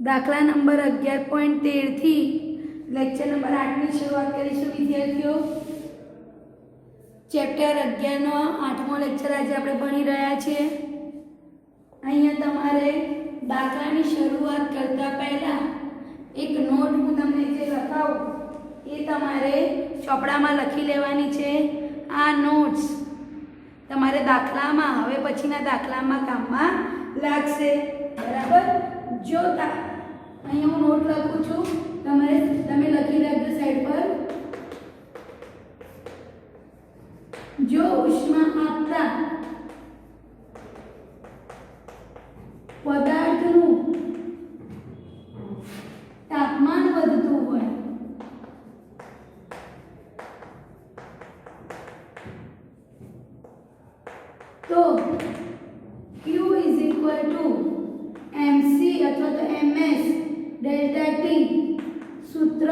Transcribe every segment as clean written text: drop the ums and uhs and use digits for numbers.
દાખલા નંબર 11.13 થી lecture number 8 ની શરૂઆત કરીશું વિદ્યાર્થીઓ। ચેપ્ટર 11 નો 8મો લેક્ચર આજે આપણે ભણી રહ્યા છીએ। અહીંયા તમારે દાખલાની શરૂઆત કરતા પહેલા એક નોટ હું તમને જે લખાવું એ તમારે ચોપડામાં લખી લેવાની છે। આ નોટ્સ તમારે દાખલામાં હવે પછીના દાખલામાં કામમાં લાગશે, બરાબર। જો અહીંયા હું નોટ લખું છું, તમે લખી રાખજો સાઈડ પર। જો ઉષ્મા આપતા પદાર્થનું તાપમાન વધતું હોય તો Q is equal to mc અથવા તો ms ડેલ્ટા T સૂત્ર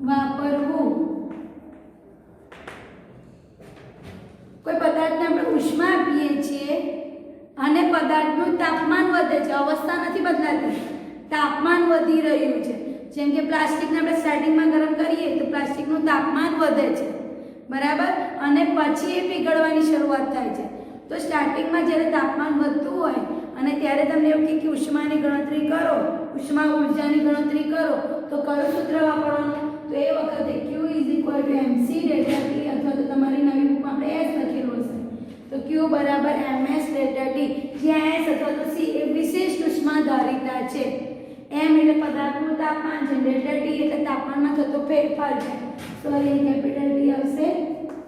વાપરવું। કોઈ પદાર્થને આપણે ઉષ્મા આપીએ છીએ અને પદાર્થનું તાપમાન વધે છે, અવસ્થા નથી બદલાતી, તાપમાન વધી રહ્યું છે। જેમ કે પ્લાસ્ટિકને આપણે સ્ટાર્ટિંગમાં ગરમ કરીએ તો પ્લાસ્ટિકનું તાપમાન વધે છે, બરાબર, અને પછી એ પીગળવાની શરૂઆત થાય છે। તો સ્ટાર્ટિંગમાં જ્યારે તાપમાન વધતું હોય અને ત્યારે તમને એવું કે ઉષ્માની ગણતરી કરો, ઉષ્મા ઊર્જાની ગણતરી કરો, તો કયું સૂત્ર વાપરવાનું? તો એ વખતે Q is equal to mc delta T અથવા તો તમારી નવી બુકમાં આપણે S લખેલું હશે તો Q બરાબર ms ડેલ્ટા T, જ્યાં S અથવા તો C એ વિશિષ્ટ ઉષ્મા ધારિતા છે। m એટલે પદાર્થનું તાપમાન છે, ડેલ્ટા T એટલે તાપમાનમાં થતો ફેરફાર છે, સોરી કેપિટલ T આવશે,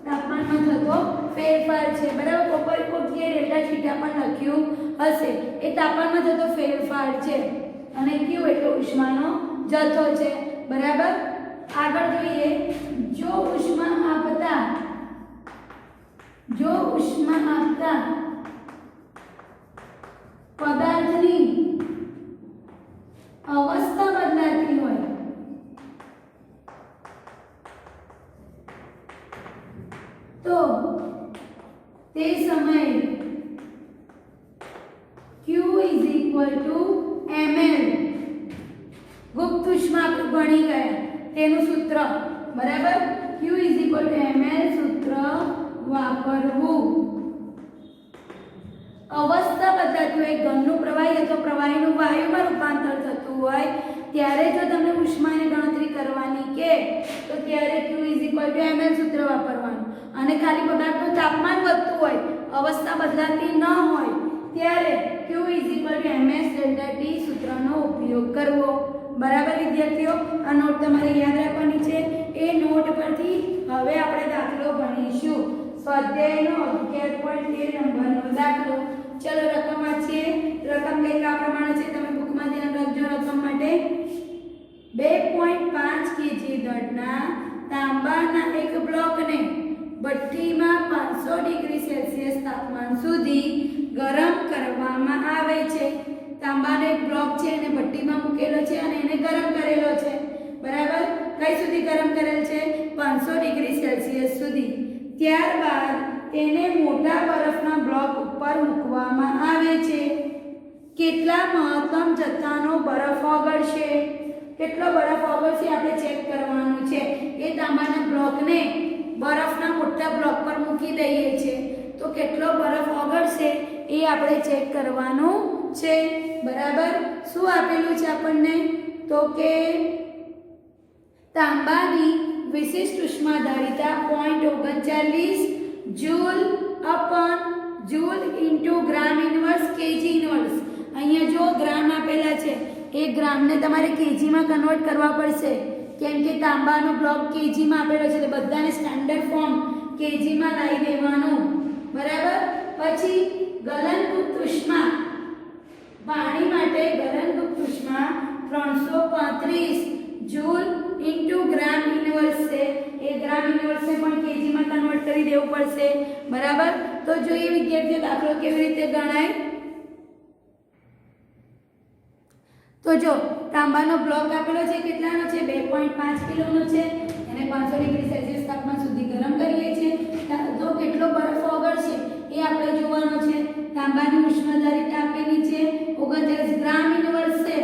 તાપમાનમાં થતો ફેરફાર છે, બરાબર। ઉપર જગ્યાએ ડેલ્ટા થીટા પણ લખ્યું હશે, એ તાપમાનમાં થતો ફેરફાર છે, અને Q એટલે ઉષ્માનો જથ્થો છે, બરાબર। આગળ જોઈએ, જો ઉષ્મા આપતા પદાર્થની અવસ્થા બદલાતી હોય તો તે સમયે Q is equal to ml, ગુપ્ત ઉષ્મા આપણે ભણી ગયા તેનું સૂત્ર, બરાબર। Q is equal to ml સૂત્ર વાપરવું। અવસ્થા બદલાતી હોય, ઘનનું પ્રવાહી અથવા પ્રવાહીનું વાયુમાં રૂપાંતર થતું હોય ત્યારે જો તમને ઉષ્માની ગણતરી કરવાની કે તો ત્યારે Q is equal to ml સૂત્ર વાપરવાનું, અને ખાલી પદાર્થનું તાપમાન વધતું હોય, અવસ્થા બદલાતી ન હોય ત્યારે Q is equal to ms delta T સૂત્રનો ઉપયોગ કરવો, બરાબર વિદ્યાર્થીઓ। આ નોટ તમારે યાદ રાખવાની છે। એ નોટ પરથી હવે આપણે દાખલો ભણીશું, સ્વાધ્યાયનો 11.13 નંબરનો દાખલો। ચલો રકમ વાંચીએ। રકમ કંઈક આ પ્રમાણે છે, તમે બુકમાં ધ્યાન રાખજો। રકમ માટે 2.5 kg દળના તાંબાના એક બ્લોકને ભઠ્ઠીમાં 500 ડિગ્રી સેલ્સિયસ તાપમાન સુધી ગરમ કરવામાં આવે છે। તાંબાનો એક બ્લોક છે અને ભઠ્ઠીમાં મૂકેલો છે અને એને ગરમ કરેલો છે, બરાબર। કઈ સુધી ગરમ કરેલ છે? 500 ડિગ્રી સેલ્સિયસ સુધી। ત્યારબાદ તેને મોટા બરફના બ્લોક ઉપર મૂકવામાં આવે છે। કેટલા મહત્તમ જથ્થાનો બરફ ઓગળશે? કેટલો બરફ ઓગળશે આપણે ચેક કરવાનું છે। એ તાંબાના બ્લોકને બરફના મોટા બ્લોક પર મૂકી દઈએ છે તો કેટલો બરફ ઓગળશે એ આપણે ચેક કરવાનું છે, બરાબર। શું આપેલું છે આપણને? તો કે તાંબાની વિશિષ્ટ ઉષ્માધારિતા 0.39 જૂલ ઇન્ટુ ગ્રામ ઇન્વર્સ કેજી ઇન્વર્સ। અહીંયા જો ગ્રામ આપેલા છે એ ગ્રામને તમારે કેજીમાં કન્વર્ટ કરવા પડશે, કેમ કે તાંબાનો બ્લોક કેજીમાં આપેલો છે એટલે બધાને સ્ટાન્ડર્ડ ફોર્મ કેજીમાં લાવી દેવાનું, બરાબર। પછી ગલનગુપ્ત ઉષ્મા, પાણી માટે ગલનગુપ્ત ઉષ્મા 335 જૂલ ઇન્ટુ ગ્રામ ઇન્વર્સ છે, એ ગ્રામ ઇન્વર્સને પણ કેજીમાં કન્વર્ટ કરી દેવું પડશે, બરાબર। તો જોઈએ વિદ્યાર્થીઓ દાખલો કેવી રીતે ગણાય। તો જો તાંબાનો બ્લોક આપેલો છે, કેટલાનો છે? 2.5 કિલોનો છે, એને 500 ડિગ્રી સેલ્સિયસ તાપમાન સુધી ગરમ કરીએ છીએ તો કેટલો બરફ ઓગળશે એ આપણે જોવાનો છે। તાંબાની ઉષ્માધારિતા આપેલી છે 39 ગ્રામ યુનિવર્સ છે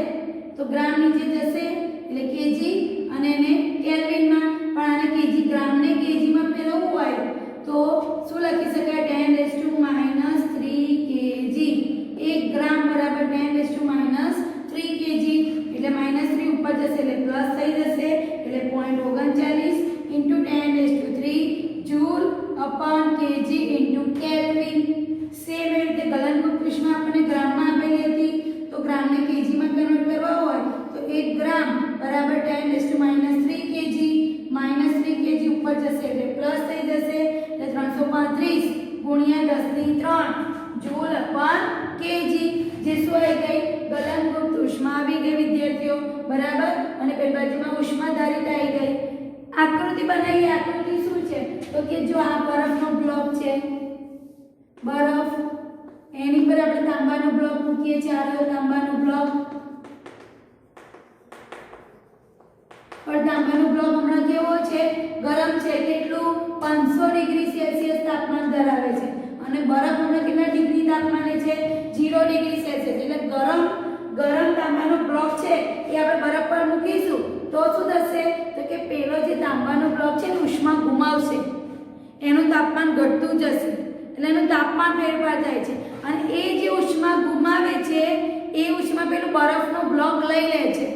તો ગ્રામ નીચે જશે એટલે કેજી અને એને કેલ્વિનમાં પણ આને કેજી ગ્રામ ને કેજી માં ફેરવવું હોય તો શું લખી શકાય 10⁻³ કેજી 1 ગ્રામ બરાબર 10⁻³ કેજી એટલે -3 ઉપર જશે એટલે પ્લસ થઈ જશે એટલે 0.39 * 10⁻³ joule upon kg * kelvin same એ રીતે ગલનકૃત ઉષ્મા આપણને ગ્રામમાં આપેલી હતી તો ગ્રામને કેજીમાં કન્વર્ટ કરવા હોય તો 1 ગ્રામ બરાબર 10⁻³ કેજી -3 કેજી ઉપર જશે એટલે પ્લસ થઈ જશે એટલે 335 ગુણ્યા 10⁻³ જૂલ અપોન કેજી જે શું આવી ગઈ ગલનકૃત ઉષ્મા આવી ગઈ વિદ્યાર્થીઓ બરાબર અને પેલી બાજુમાં ઉષ્માધારિતા આવી ગઈ આકૃતિ બનાવી આકૃતિ શું છે તો કે જો આ બરફનો બ્લોક છે બરફ એની પર આપણે તાંબાનો બ્લોક મૂકીએ છીએ આ તાંબાનો બ્લોક પણ તાંબાનો બ્લોક હમણાં કેવો છે ગરમ છે કેટલું 500 ડિગ્રી સેલ્સિયસ તાપમાન ધરાવે છે અને બરફ હમણાં કેટલા ડિગ્રી તાપમાને છે 0 ડિગ્રી સેલ્સિયસ એટલે ગરમ તાંબાનો બ્લોક છે એ આપણે બરફ પર મૂકીશું તો શું થશે તો કે પેલો જે તાંબાનો બ્લોક છે એ ઉષ્મા ગુમાવશે એનું તાપમાન ઘટતું જશે એટલે એનું તાપમાન ફેરફાર થાય છે અને એ જે ઉષ્મા ગુમાવે છે એ ઉષ્મા પેલું બરફનો બ્લોક લઈ લે છે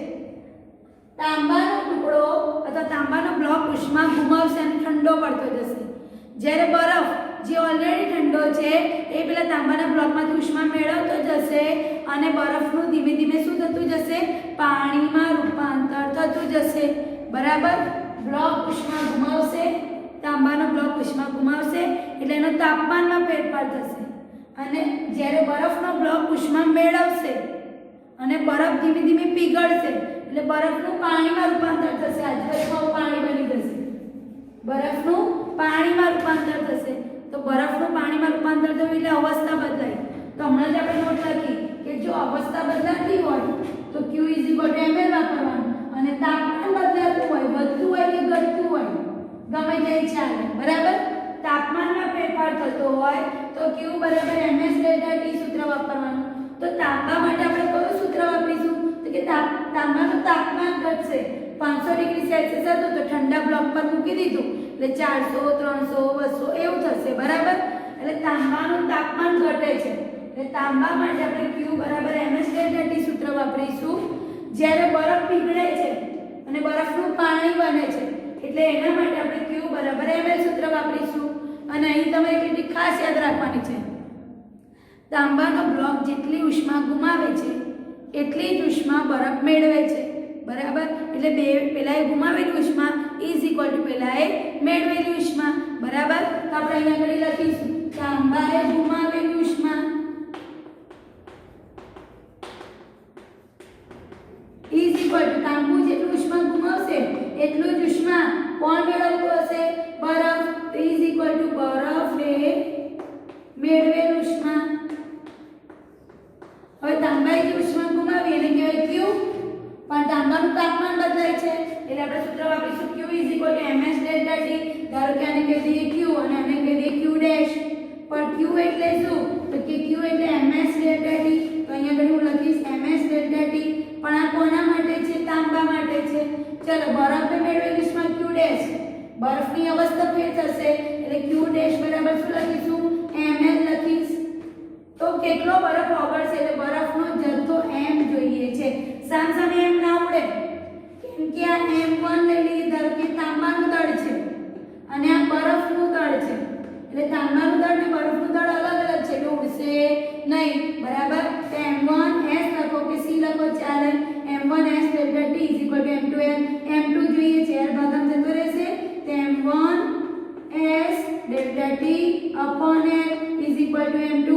તાંબાનો ટુકડો અથવા તાંબાનો બ્લોક ઉષ્મા ગુમાવશે અને ઠંડો પડતો જશે જ્યારે બરફ જે ઓલરેડી ઠંડો છે એ પેલા તાંબાના બ્લોકમાંથી ઉષ્મા મેળવતો જશે અને બરફનું ધીમે ધીમે શું થતું જશે પાણીમાં રૂપાંતર થતું જશે બરાબર બ્લોક ઉષ્મા ગુમાવશે તાંબાનો બ્લોક ઉષ્મા ગુમાવશે એટલે એનો તાપમાનમાં ફેરફાર થશે અને જ્યારે બરફનો બ્લોક ઉષ્મા મેળવશે અને બરફ ધીમે ધીમે પીગળશે એટલે બરફનું પાણીમાં રૂપાંતર થશે આજુબાજુમાં પાણી બની જશે બરફનું પાણીમાં રૂપાંતર થશે તો બરફનું પાણીમાં રૂપાંતર થયું એટલે અવસ્થા બદલાય તો હમણાં જ આપણે નોટ લખી કે જો અવસ્થા બદલાતી હોય તો Q = ml વાપરવાનું અને તાપમાન બદલાતું હોય વધતું હોય કે ઘટતું હોય ગમે તે ચાલે બરાબર તાપમાનમાં ફેરફાર થતો હોય તો Q = ms∆T સૂત્ર વાપરવાનું તો તાંબા માટે આપણે કયું સૂત્ર વાપરીશું તો કે તાંબાનું તાપમાન ઘટશે 500 ડિગ્રી સેલ્સિયસ હતું તો ઠંડા બ્લોક પર મૂકી દીધું એટલે 400 300 200 એવું થશે બરાબર એટલે તાંબાનું તાપમાન ઘટે છે એટલે તાંબા માટે આપણે Q = ms∆T સૂત્ર વાપરીશું જ્યારે બરફ પીગળે છે અને બરફનું પાણી બને છે એટલે એના માટે આપણે Q = ml સૂત્ર વાપરીશું અને અહીં તમારે કેટલી ખાસ યાદ રાખવાની છે તાંબાનો બ્લોક જેટલી ઉષ્મા ગુમાવે છે એટલી જ ઉષ્મા બરફ મેળવે છે બરાબર એટલે બે પેલાએ ગુમાવેલી ઉષ્મા = પેલાએ મેળવેલી ઉષ્મા બરાબર તો આપણે અહીંયા આગળ લખીશું તાંબાએ ગુમાવેલી ઉષ્મા તાંબુ જેટલું ઉષ્મા ગુમાવશે એટલું જ ઉષ્મા કોણ મેળવતું હશે બરફ = બરફે મેળવેલ ઉષ્મા હવે તાંબાએ જે ઉષ્મા ગુમાવી એને કહેવાય Q પણ તાંબાનું તાપમાન બદલાય છે એટલે આપણે સૂત્ર વાપરીશું Q = ms∆T ધારો કે આને કહી દઈએ Q અને આને કહી દઈએ Q' પણ Q એટલે શું તો કે Q એટલે ms∆T તો અહીંયા આગળ હું લખીશ ms∆T પણ આ કોના માટે છે તાંબા માટે છે ચલો બરફે મેળવેલી ઉષ્મા Q' બરફની અવસ્થા ફેર થશે એટલે Q' બરાબર શું લખીશું ml લખીશ તો કેટલો બરફ ઓગળશે એટલે બરફનો જથ્થો m જોઈએ છે સામસામે m ના ઉડે કેમ કે આ m1 લઈ લઈએ ધારો કે તાંબાનું દળ છે અને આ બરફનું દળ છે એટલે તાંબાનું દળ ને બરફનું દળ અલગ અલગ છે એટલે ઉડશે નહીં બરાબર તો m1 s લખો કે c લખો ચાલે m1 s∆T = m2n m2 જોઈએ છે r ભાગામ જતો રહેશે તો m1 s∆T upon n = m2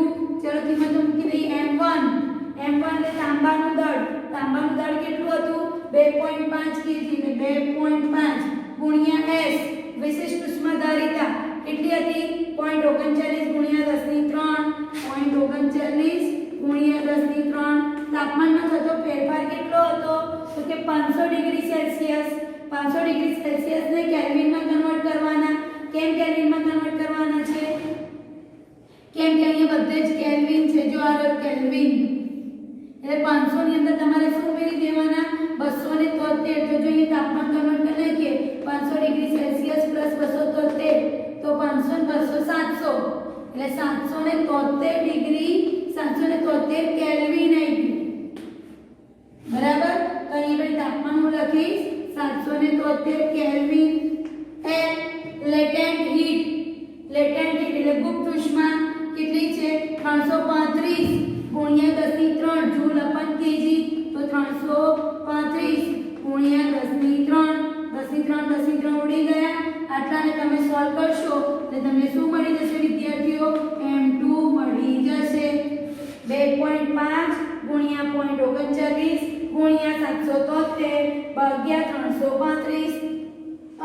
ચલો કિંમત મૂકી દઈએ m1 એટલે તાંબાનું દળ કેટલું હતું 2.5 kg એટલે 2.5 ગુણ્યા s વિશિષ્ટ ઉષ્માધારિતા કેટલી હતી 0.39 ગુણ્યા 10⁻³ 0.39 ગુણ્યા 10⁻³ તાપમાનમાં થતો ફેરફાર કેટલો હતો તો કે 500 ડિગ્રી સેલ્સિયસ 500 ડિગ્રી સેલ્સિયસને કેલ્વિનમાં કન્વર્ટ કરવાના કેમ કેલ્વિનમાં કન્વર્ટ કરવાના છે કેમ કે કે અહીંયા બધે જ કેલ્વિન છે, જો આ રહ્યો કેલ્વિન, એટલે 500 ની અંદર તમારે શું ઉમેરી દેવાના 273. તો જો અહીં તાપમાન કન્વર્ટ કરી નાખીએ 500 ડિગ્રી સેલ્સિયસ પ્લસ 273 તો 500 ને 200 700, એટલે 773 ડિગ્રી 773 કેલ્વિન આવી ગયું, બરાબર. તો અહીં તાપમાન હું લખીશ 773 કેલ્વિન. લેટેન્ટ હીટ, લેટેન્ટ હીટ એટલે ગુપ્ત ઉષ્મા કેટલી છે 335 ગુણ્યા 10 ની 3 જૂલ અપન કેજી, તો 335 ગુણ્યા 10 ની 3, 10 ની 3 10 ની 3 ઉડી ગયા. આટલાને તમે સોલ્વ કરશો એટલે તમને શું મળી જશે વિદ્યાર્થીઓ? m2 મળી જશે. 2.5 ગુણ્યા 0.39 ગુણ્યા 773 ભાગ્યા 335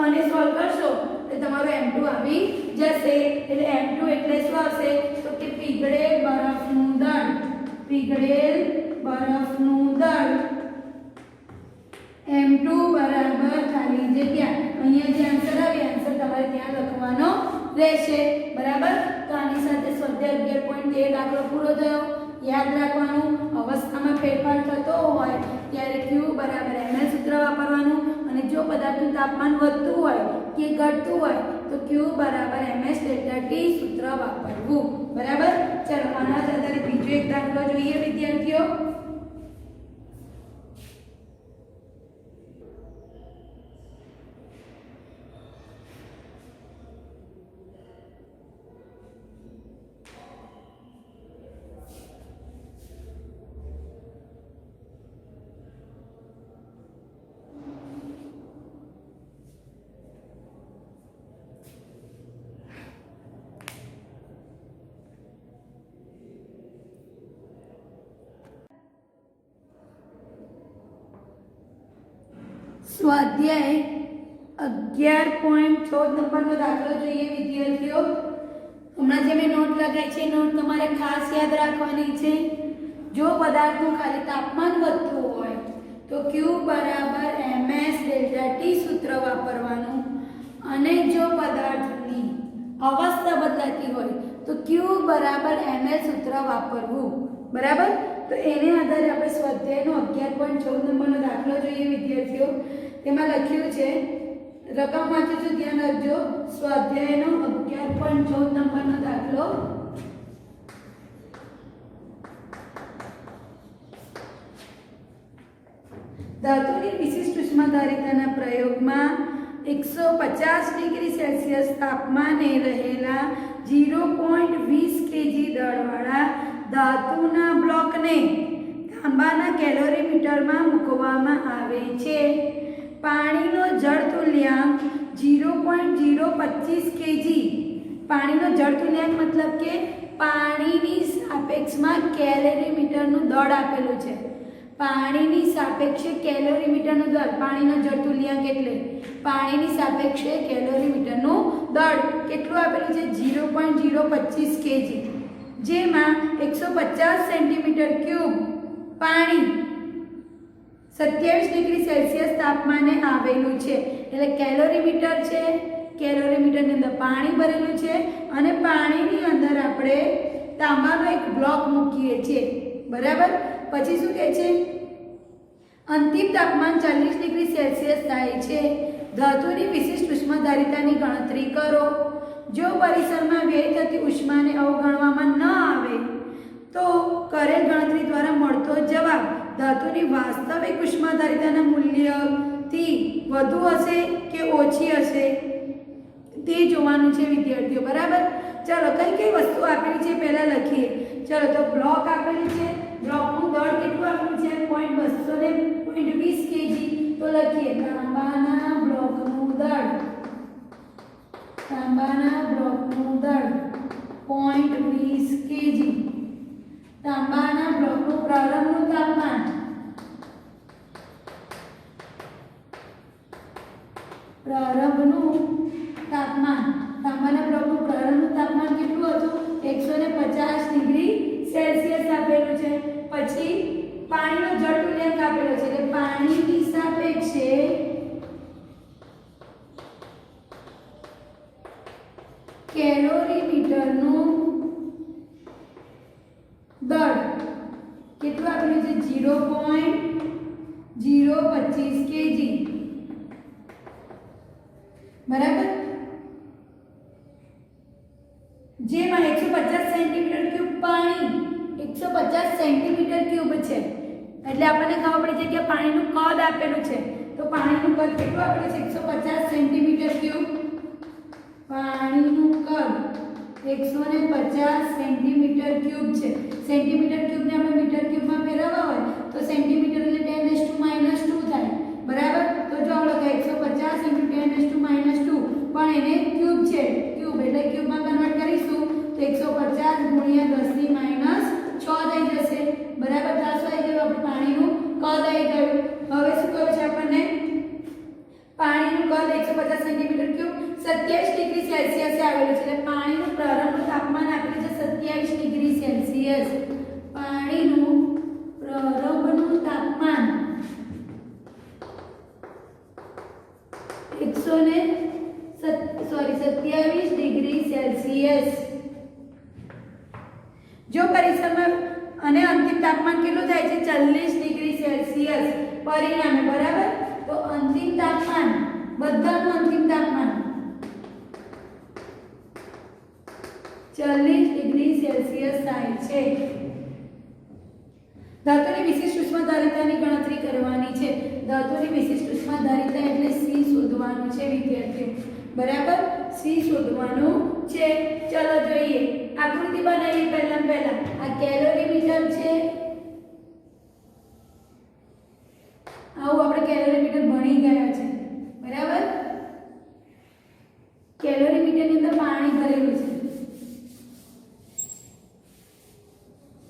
અને સોલ્વ કરશો એટલે તમારો m2 આવી જશે. એટલે m2 એટલે શું આવશે? તો કે પીગળેલ બરફનું દળ, પીગળેલ બરફનું દળ m2 બરાબર ખાલી જગ્યા, અહીંયા જે આન્સર આવે આન્સર તમારે ત્યાં લખવાનો રહેશે, બરાબર. તો આની સાથે સ્વાધ્યાય 11.13 દાખલો પૂરો થયો. યાદ રાખવાનું, અવસ્થામાં ફેરફાર થતો હોય ત્યારે Q બરાબર ml સૂત્ર વાપરવાનું, અને જો પદાર્થનું તાપમાન વધતું હોય કે ઘટતું હોય તો Q બરાબર ms ડેલ્ટા T સૂત્ર વાપરવું, બરાબર. ચાલો આના આધારે બીજો એક દાખલો જોઈએ વિદ્યાર્થીઓ. સ્વાધ્યાય 11.14 નંબરનો દાખલો જોઈએ વિદ્યાર્થીઓ. હમણાં જે મેં નોટ લગાવી છે નોટ તમારે ખાસ યાદ રાખવાની છે. જો પદાર્થનું ખાલી તાપમાન વધતું હોય તો Q બરાબર ms ડેલ્ટા T સૂત્ર વાપરવાનું, અને જો પદાર્થની અવસ્થા બદલાતી હોય તો Q બરાબર ml સૂત્ર વાપરવું, બરાબર. તો એને આધારે આપણે સ્વાધ્યાયનો 11.14 નંબરનો દાખલો જોઈએ વિદ્યાર્થીઓ. તેમાં લખ્યું છે, રકમ વાંચું છું ધ્યાન રાખજો. સ્વાધ્યાયનો 11.14 નંબરનો દાખલો. ધાતુની વિશિષ્ટ ઉષ્માધારિતાના પ્રયોગમાં 150 ડિગ્રી સેલ્સિયસ તાપમાને રહેલા 0.20 કેજી દળવાળા ધાતુના બ્લોકને તાંબાના કેલોરીમીટરમાં મૂકવામાં આવે છે. પાણીનો જળ તુલ્યાંક 0.025 કેજી. પાણીનો જળ તુલ્યાંક મતલબ કે પાણીની સાપેક્ષમાં કેલોરીમીટરનું દળ આપેલું છે. પાણીની સાપેક્ષે કેલોરીમીટરનું દળ, પાણીનો જળ તુલ્યાંક એટલે પાણીની સાપેક્ષે કેલોરીમીટરનું દળ કેટલું આપેલું છે? 0.025 કેજી. જેમાં 150 સેન્ટીમીટર ક્યુબ પાણી 27 ડિગ્રી સેલ્સિયસ તાપમાને આવેલું છે. એટલે કેલોરીમીટર છે, કેલોરીમીટરની અંદર પાણી ભરેલું છે, અને પાણીની અંદર આપણે તાંબાનો એક બ્લોક મૂકીએ છીએ, બરાબર. પછી શું કહે છે? અંતિમ તાપમાન 40 ડિગ્રી સેલ્સિયસ થાય છે. ધાતુની વિશિષ્ટ ઉષ્માધારિતાની ગણતરી કરો. જો પરિસરમાં વ્યય થતી ઉષ્માને અવગણવામાં ન આવે તો કરેલ ગણતરી દ્વારા મળતો જવાબ ધાતુની વાસ્તવિક ઉષ્માધારિતાના મૂલ્યથી વધુ હશે કે ઓછી હશે તે જોવાનું છે વિદ્યાર્થીઓ, બરાબર. ચાલો કઈ કઈ વસ્તુ આપેલી છે પહેલા લખીએ. ચાલો તો બ્લોક આપેલી છે, બ્લોકનું દળ કેટલું આપેલું છે? 0.20 કેજી. તો લખીએ તાંબાના બ્લોકનું દળ, તાંબાના બ્લોકનું દળ 0.20 કેજી. તાંબાના બ્લોકનું પ્રારંભનું તાપમાન, પ્રારંભનું તાપમાન, તાંબાના બ્લોકનું પ્રારંભનું તાપમાન કેટલું હતું? 150 ડિગ્રી સેલ્સિયસ આપેલું છે. પછી પાણીનો જળ તુલ્યાંક આપેલો છે, એટલે પાણીની સાપેક્ષે કેલોરીમીટરનું 25 kg બરાબર જેમાં 150 સેન્ટીમીટર ક્યુબ પાણી 150 સેન્ટીમીટર ક્યુબ છે એટલે આપણને ખબર પડી છે કે પાણીનું કદ આપેલું છે તો પાણીનું કદ કેટલું આપેલું છે 150 સેન્ટીમીટર ક્યુબ પાણીનું કદ 150 સેન્ટીમીટર ક્યુબ છે સેન્ટીમીટર ક્યુબને આપણે મીટર ક્યુબમાં ફેરવવા હોય તો સેન્ટીમીટર એટલે 10⁻² થાય બરાબર તો જો આપણે 150 × 10⁻², પણ એને ક્યુબ છે ક્યુબ એટલે ક્યુબમાં કન્વર્ટ કરીશું તો 150 × 10⁻6 થઈ જશે બરાબર 300 આવી ગયું આપણે પાણીનું કદ આવી ગયું હવે શું કહ્યું છે આપણને પાણીનું કદ 150 સેન્ટીમીટર ક્યુબ 27 ડિગ્રી સેલ્સિયસે આવેલું છે એટલે પાણીનું પ્રારંભિક તાપમાન આપેલું છે 27 ડિગ્રી સેલ્સિયસ પાણીનું પ્રારંભનું તાપમાન 27 ડિગ્રી સેલ્સિયસ જો પરિસરમાં અને અંતિમ તાપમાન કેટલું થાય છે 40 ડિગ્રી સેલ્સિયસ પરિણામે બરાબર તો અંતિમ તાપમાન બધાનું અંતિમ તાપમાન 40 ડિગ્રી સેલ્સિયસ થાય છે ધાતુની વિશિષ્ટ ઉષ્માધારિતાની ગણતરી કરવાની છે ધાતુની વિશિષ્ટ ઉષ્માધારિતા એટલે સી શોધવાનું છે વિદ્યાર્થીઓ બરાબર સી શોધવાનું છે ચલો જોઈએ આકૃતિ બનાવીએ પહેલા આ કેલોરીમીટર છે આવું આપણે કેલોરીમીટર ભણી ગયા છે બરાબર કેલોરીમીટરની અંદર પાણી ભરેલું છે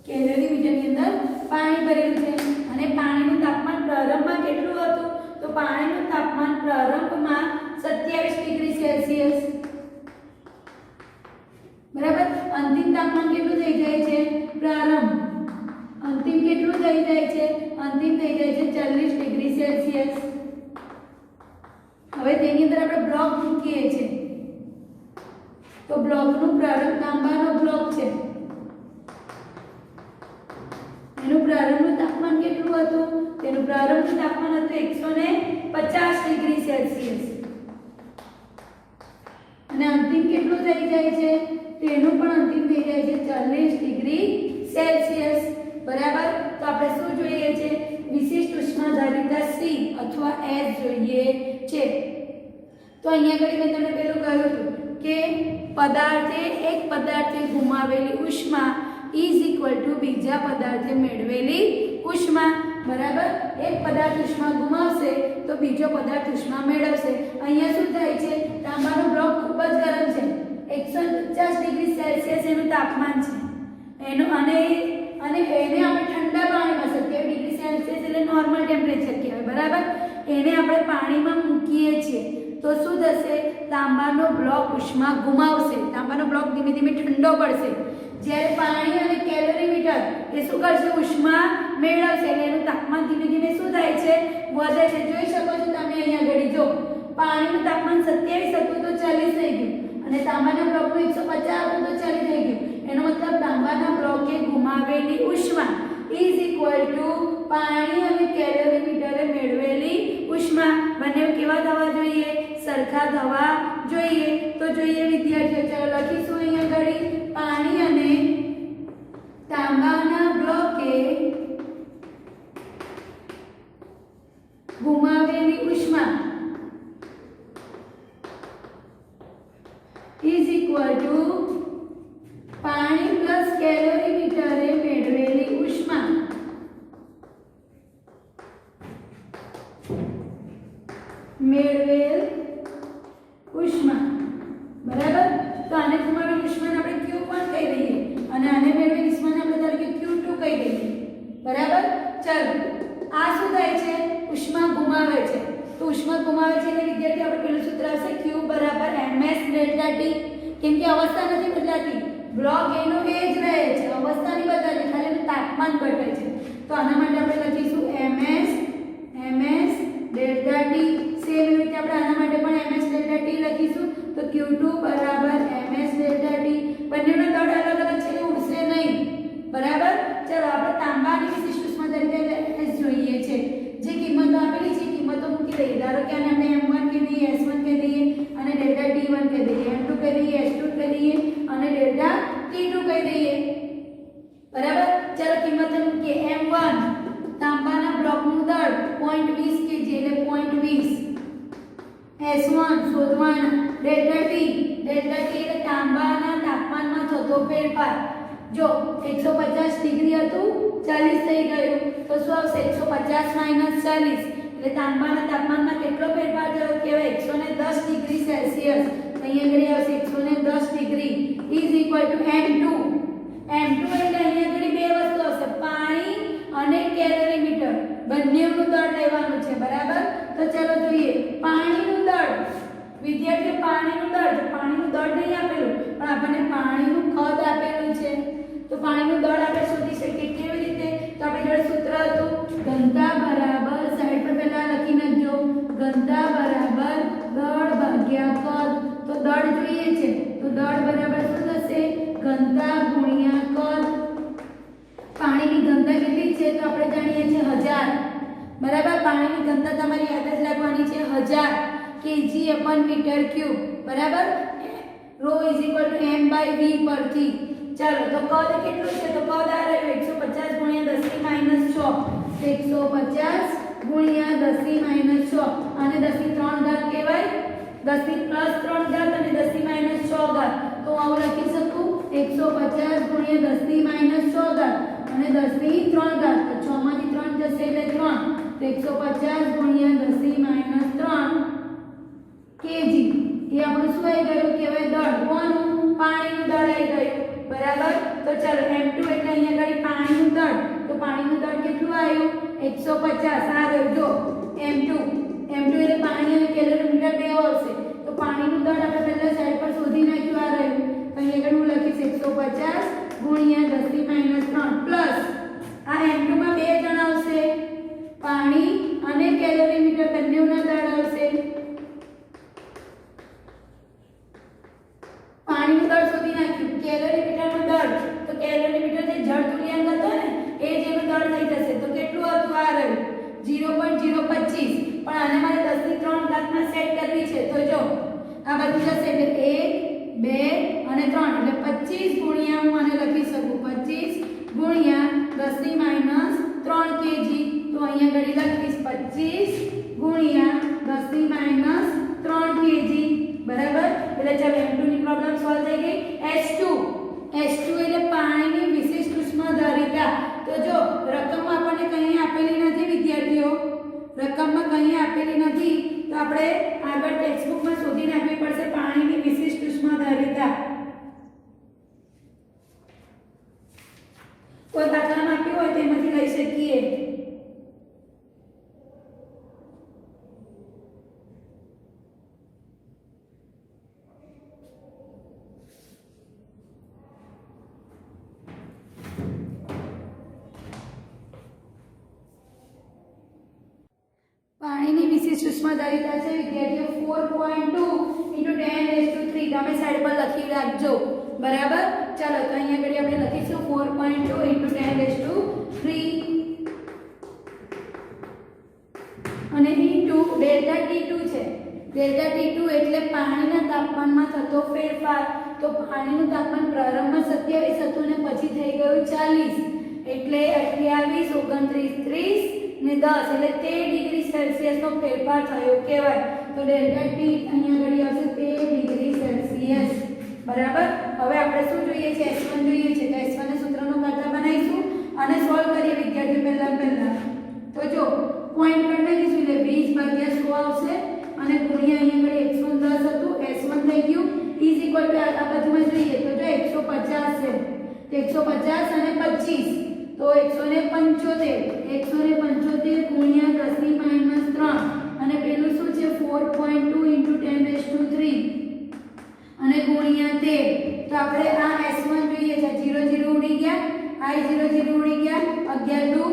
કેલોરીમીટરની અંદર પાણી ભરેલું છે અને પાણીનું તાપમાન પ્રારંભમાં કેટલું હતું તો પાણીનું તાપમાન પ્રારંભમાં 27 ડિગ્રી સેલ્સિયસ બરાબર અંતિમ તાપમાન કેટલું થઈ જાય છે પ્રારંભ અંતિમ કેટલું થઈ જાય છે અંતિમ થઈ જાય છે 40 ડિગ્રી સેલ્સિયસ હવે તેની અંદર આપણે બ્લોક મૂકીએ છીએ તો બ્લોકનું પ્રારંભ તાંબાનો બ્લોક છે એનું પ્રારંભનું તાપમાન કેટલું હતું તેનું પ્રારંભનું તાપમાન હતું 150 ડિગ્રી સેલ્સિયસ અને અંતિમ કેટલું થઈ જાય છે તેનું પણ અંતિમ થઈ જાય છે 40 ડિગ્રી સેલ્સિયસ બરાબર તો આપણે શું જોઈએ છે વિશિષ્ટ ઉષ્માધારિતા સી અથવા એસ જોઈએ છે તો અહીંયા આગળ મેં તમને પેલું કહ્યું હતું કે એક પદાર્થે ગુમાવેલી ઉષ્મા બીજા પદાર્થે મેળવેલી ઉષ્મા બરાબર એક પદાર્થ ઉષ્મા ગુમાવશે તો બીજો પદાર્થ ઉષ્મા મેળવશે અહીંયા શું થાય છે તાંબાનો બ્લોક ખૂબ જ ગરમ છે 150 ડિગ્રી સેલ્સિયસ એનું તાપમાન છે એનું અને એને આપણે ઠંડા પાણીમાં 27 ડિગ્રી સેલ્સિયસ એટલે નોર્મલ ટેમ્પરેચર કહેવાય બરાબર એને આપણે પાણીમાં મૂકીએ છીએ તો શું થશે તાંબાનો બ્લોક ઉષ્મા ગુમાવશે તાંબાનો બ્લોક ધીમે ધીમે ઠંડો પડશે જ્યારે પાણી અને કેલોરીમીટર એ શું કરશે ઉષ્મા મેળવશે એટલે એનું તાપમાન ધીમે ધીમે શું થાય છે વધે છે જોઈ શકો છો તમે અહીંયા ઘડી જો પાણીનું તાપમાન 27 હતું તો 40 થઈ ગયું અને તાંબાના બ્લોકનું 150 હતું તો 40 થઈ ગયું એનો મતલબ તાંબાના બ્લોકે ગુમાવેલી ઉષ્મા પાણી અને કેલોરીમીટરે મેળવેલી ઉષ્મા બંને કેવા થવા જોઈએ સરખા થવા જોઈએ તો જોઈએ વિદ્યાર્થીઓ ચાલો લખીશું અહીંયા ઘડી પાણી અને તાંબાના બ્લોકે ગુમાવેલી ઉષ્મા પાણી પ્લસ કેલોરીમીટરે મેળવેલી ઉષ્મા બરાબર તો આને ગુમાવેલી ઉષ્માને આપણે Q1 કહી દઈએ અને આને મેળવેલી ઉષ્માને આપણે ધારો કે Q2 કહી દઈએ બરાબર ચાલો આ શું થાય છે ઉષ્મા ગુમાવે છે તો ઉષ્મા ગુમાવે છે એટલે વિદ્યાર્થી આપણે પેલું સૂત્ર આવશે Q ms ΔT કેમ કે અવસ્થા નથી બદલાતી બ્લોક એનો એ જ રહે છે અવસ્થા નહીં બદલાતી ખાલી એનું તાપમાન ઘટે છે તો આના માટે આપણે લખીશું ms ΔT સેમ રીતે આપણે આના માટે પણ ms ΔT લખીશું તો Q2 ms ΔT બંનેનો દળ અલગ અલગ છે ઉડશે નહીં બરાબર ચલો આપણે તાંબાની વિશિષ્ટ ઉષ્માધારિતા S જોઈએ છે જે કિંમતો લઈએ. ધારો કે આને આપણે m1 કહી દઈએ, s1 કહી દઈએ અને ડેલ્ટા t1 કહી દઈએ, m2 કહી દઈએ, s2 કહી દઈએ અને ડેલ્ટા t2 કહી દઈએ. બરાબર. ચાલો કિંમત મૂકીએ. m1 તાંબાના બ્લોકનું દળ 0.20 kg એટલે 0.20. s1 શોધવાના. ડેલ્ટા t એટલે તાંબાના તાપમાનમાં થતો ફેરફાર. જો 150 ડિગ્રી હતું 40 થઈ ગયું તો શું આવશે? 150 - 40 એટલે તાંબાના તાપમાનમાં કેટલો ફેરફાર થયો કહેવાય? 110 ડિગ્રી સેલ્સિયસ. અહીંયા આગળ આવશે 110 degree is equal to m2. m2 એટલે અહીંયા આગળ બે વસ્તુ આવશે, પાણી અને કેલરીમીટર. બંનેનું દળ લેવાનું છે. બરાબર. તો ચાલો જોઈએ. પાણીનું દળ, વિદ્યાર્થીઓ પાણીનું દળ નહીં આપેલું પણ આપણને પાણીનું કદ આપેલું છે. તો પાણીનું દળ આપણે શોધી શકીએ કેવી રીતે? તો આપણી જોડે સૂત્ર હતું ઘનતા બરાબર, સાઈડ પર પહેલા લખી નાખજો, ઘનતા બરાબર દળ ભાગ્યા કદ. તો દળ જોઈએ છે તો દળ બરાબર શું થશે? ઘનતા ગુણ્યા કદ. પાણીની ઘનતા કેટલી છે? તો આપણે જાણીએ છીએ 1000. બરાબર. પાણીની ઘનતા તમારી યાદ જ રાખવાની છે 1000 kg/m3. બરાબર. ρ = m/v પરથી. ચાલો તો કદ કેટલું છે? તો કદ આ રહ્યું 150 × 10 - 6. 150 × 10 - 6 અને 10 ની 3 ઘાત કહેવાય. 10 ની +3 ઘાત અને 10 ની -6 ઘાત. તો આવું લખી શકું 150 × 10 ની -6 ઘાત અને 10 ની 3 ઘાત. તો 6 માંથી 3 જશે એટલે 3. તો 150 × 10 ની -3 kg. એ આપણું શું આવી ગયું કહેવાય? દળ. કોનું? પાણીનું દળ આવી ગયું. બરાબર. તો ચાલો m2 એટલે અહીંયા આગળ પાણીનું દળ. તો પાણીનું દળ કેટલું આવ્યું? 150. આ રહ્યું જો m2 એટલે પાણી અને કેલરીમીટર બે આવશે. તો પાણીનું દળ આપણે પહેલા સાઈડ પર શોધી નાખ્યું. આ રહ્યું. તો અહીંયા આગળ હું લખીશ 150 × 10 ની -3 પ્લસ આ m2 માં બે જણ આવશે, પાણી અને કેલરીમીટર બંનેના દળ આવશે. પાણીનું દળ શોધી નાખ્યું. કેલરીમીટરનું દળ, તો કેલરીમીટર જે જળ તુલ્યાંક હતો ને એ જેનું દળ થઈ જશે. તો કેટલું હતું? આ રહ્યું 0.025. પણ આને મારે 10 ની 3 ઘાતમાં સેટ કરવી છે. તો જો આ બધું જશે એટલે 1 2 અને 3 એટલે 25 ગુણ્યા હું આને લખી શકું 25 ગુણ્યા 10 ની -3 kg. તો અહીંયા ઘડી લખીશ 25 ગુણ્યા 10 ની -3 kg. બરાબર. એટલે ચાલો m2 ની પ્રોબ્લેમ સોલ્વ થઈ ગઈ. H2 એટલે પાણીની વિશિષ્ટ ઉષ્માધારિતા. તો જો રકમમાં આપણને કંઈ આપેલી નથી વિદ્યાર્થીઓ, રકમમાં કંઈ આપેલી નથી. તો આપણે આગળ ટેક્સ્ટબુકમાં શોધી નાખવી પડશે પાણીની વિશિષ્ટ ઉષ્માધારિતા. કોઈ દાખલામાં આપ્યું હોય તેમાંથી લઈ શકીએ. પાણીની વિશિષ્ટ ઉષ્માધારિતા છે વિદ્યાર્થીઓ 4.2 × 10⁻³ તમે સાઈડ પર લખી રાખજો. બરાબર. ચાલો તો અહીંયા આગળ આપણે લખીશું 4.2 × 10⁻³ અને * ડેલ્ટા T2 છે. ડેલ્ટા T2 એટલે પાણીના તાપમાનમાં થતો ફેરફાર. તો પાણીનું તાપમાન પ્રારંભમાં 27 હતું અને પછી થઈ ગયું 40. એટલે 28 29 30 ને 10 એટલે 13 ડિગ્રી સેલ્સિયસનો ફેરફાર થયો કહેવાય. તો ડેલ્ટા T અહીંયા આગળ આવશે 13 ડિગ્રી સેલ્સિયસ. બરાબર. હવે આપણે શું જોઈએ છે? S1 જોઈએ છે. તો S1 ના સૂત્રનો કરતા બનાવીશું અને સોલ્વ કરીએ વિદ્યાર્થીઓ. પહેલા તો જો પોઈન્ટ પર નાખીશું એટલે 20/100 આવશે અને ગુણ્યા અહીંયા આગળ 110 હતું, S1 થઈ ગયું ઇઝ ઇક્વલ ટુ આ બાજુમાં જોઈએ તો જો 150 છે. તો 150 અને 25 તો 175 ગુણ્યા 10 ની -3 અને પેલું શું છે 4.2 × 10⁻³ અને ગુણ્યા 13. તો આપણે આ S1 જોઈએ છે. 0 0 ઉડી ગયા, I 0 0 ઉડી ગયા, 11 22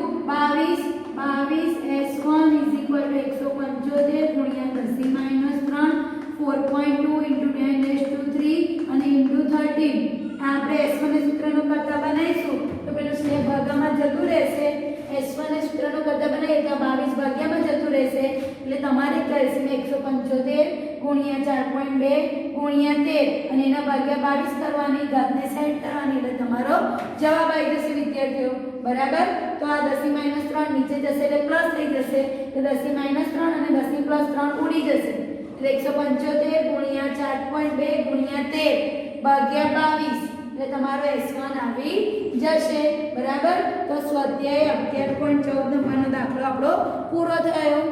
S1 = 175 ગુણ્યા 10 ની -3 4.2 × 10⁻³ અને * 13. આપણે S1 ના સૂત્રનો કરતા બનાવીશું તો પેલું સ્લેબ ભાગામાં જતું રહેશે. S1 ના સૂત્રનો કરતા બનાવીએ તો 22 ભાગ્યામાં જતું રહેશે એટલે તમારે કેલ્શિયમ 175 ગુણ્યા 4.2 ગુણ્યા 13 અને એના ભાગ્યા 22 કરવાની, ઘાતને સેટ કરવાની એટલે તમારો જવાબ આવી જશે વિદ્યાર્થીઓ. બરાબર. તો આ 10 - 3 નીચે જશે એટલે પ્લસ થઈ જશે, તો 10 - 3 અને 10 + 3 ઉડી જશે એટલે 175 ગુણ્યા 4.2 ગુણ્યા 13 ભાગ્યા 22 એટલે તમારો S1 આવી જશે. બરાબર. તો સ્વાધ્યાય 11.14 નંબરનો દાખલો આપણો પૂરો થયો.